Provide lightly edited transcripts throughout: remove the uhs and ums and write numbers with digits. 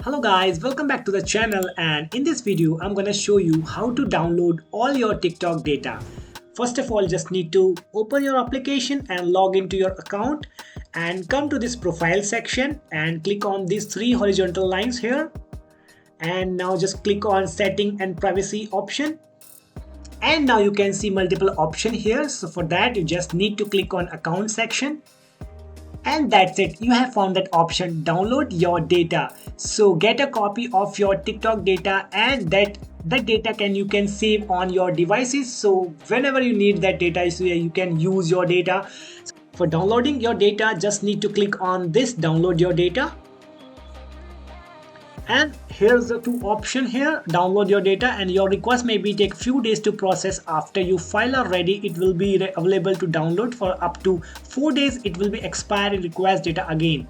Hello guys, welcome back to the channel, and in this video I'm gonna show you how to download all your TikTok data. First of all, just need to open your application and log into your account and come to this profile section and click on these three horizontal lines here, and now just click on setting and privacy option, and now you can see multiple option here. So for that you just need to click on account section. And that's it, you have found that option, download your data. So get a copy of your TikTok data, and that data you can save on your devices. So whenever you need that data, so you can use your data. For downloading your data, just need to click on this download your data. And here's the two option here, download your data, and your request maybe take few days to process. After you file are ready, it will be available to download for up to 4 days. It will be expired request data again.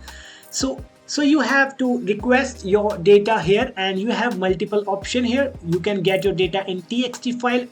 So you have to request your data here, and you have multiple option here. You can get your data in txt file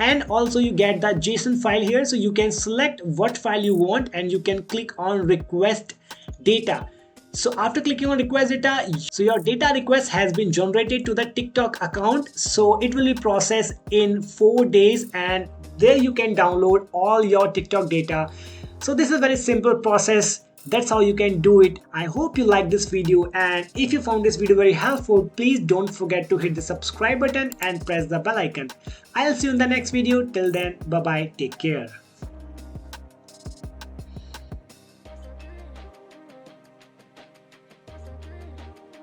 and also you get the JSON file here. So you can select what file you want and you can click on request data. So after clicking on request data, so your data request has been generated to the TikTok account. So it will be processed in 4 days, and there you can download all your TikTok data. So this is a very simple process. That's how you can do it. I hope you like this video, and if you found this video very helpful, please don't forget to hit the subscribe button and press the bell icon. I'll see you in the next video. Till then, bye bye, take care.